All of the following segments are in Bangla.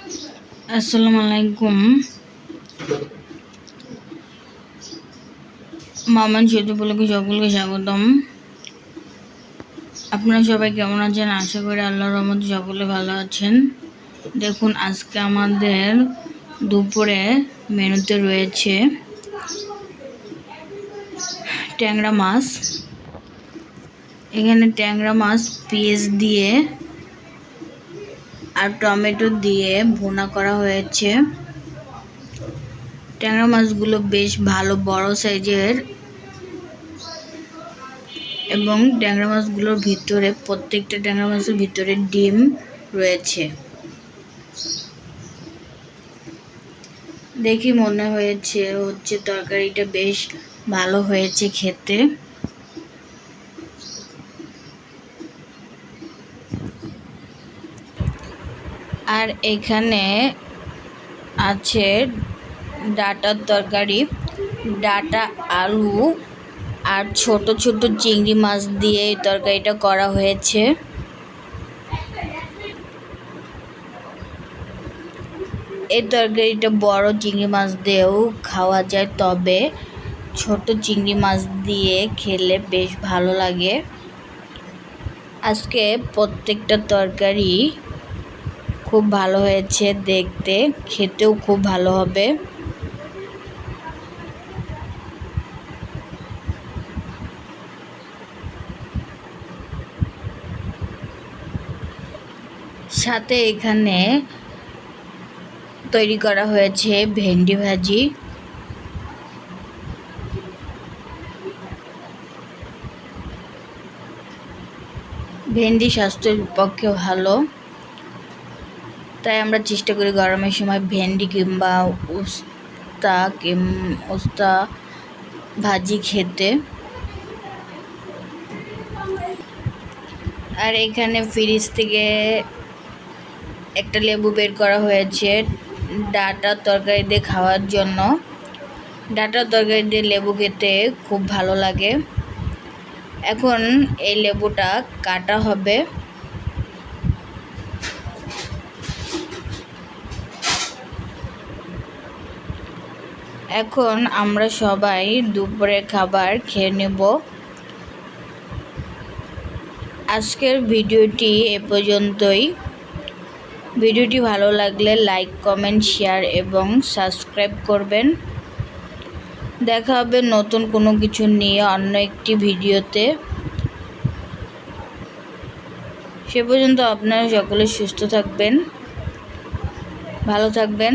আসসালামু আলাইকুম। মামান সেতু বলকে সকলকে স্বাগতম। আপনারা সবাই কেমন আছেন? আশা করি আল্লাহর রহমতে সকলে ভালো আছেন। দেখুন, আজকে আমাদের দুপুরে মেনুতে রয়েছে ট্যাংরা মাছ। এখানে ট্যাংরা মাছ পেঁয়াজ দিয়ে আর টমেটো দিয়ে ভুনা করা হয়েছে। ট্যাংরা মাছগুলো বেশ ভালো বড় সাইজের এবং ট্যাংরা মাছগুলোর ভিতরে প্রত্যেকটা ট্যাংরা মাছের ভিতরে ডিম রয়েছে। দেখি মনে হচ্ছে তরকারিটা বেশ ভালো হয়েছে খেতে। আর এখানে আছে ডাঁটার তরকারি, ডাঁটা, আলু আর ছোট ছোট চিংড়ি মাছ দিয়ে এই তরকারিটা করা হয়েছে। এই তরকারিটা বড় চিংড়ি মাছ দিয়েও খাওয়া যায়, তবে ছোট চিংড়ি মাছ দিয়ে খেলে বেশ ভালো লাগে। আজকে প্রত্যেকটা তরকারি খুব ভালো হয়েছে দেখতে, খেতেও খুব ভালো হবে। সাথে এখানে তৈরি করা হয়েছে ভেন্ডি ভাজি। ভেন্ডি স্বাস্থ্যের পক্ষে ভালো, তাই আমরা চেষ্টা করি গরমের সময় ভেন্ডি কিংবা উস্তা ভাজি খেতে। আর এখানে ফ্রিজ থেকে একটা লেবু বের করা হয়েছে ডাঁটার তরকারি দিয়ে খাওয়ার জন্য। ডাঁটার তরকারি দিয়ে লেবু খেতে খুব ভালো লাগে। এখন এই লেবুটা কাটা হবে। এখন আমরা সবাই দুপুরের খাবার খেয়ে নেব। আজকের ভিডিওটি এ পর্যন্তই। ভিডিওটি ভালো লাগলে লাইক, কমেন্ট, শেয়ার এবং সাবস্ক্রাইব করবেন। দেখা হবে নতুন কোনো কিছু নিয়ে অন্য একটি ভিডিওতে। সে পর্যন্ত আপনারা সকলে সুস্থ থাকবেন, ভালো থাকবেন।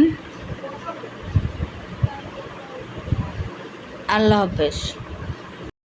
আল্লাহ হাফেজ।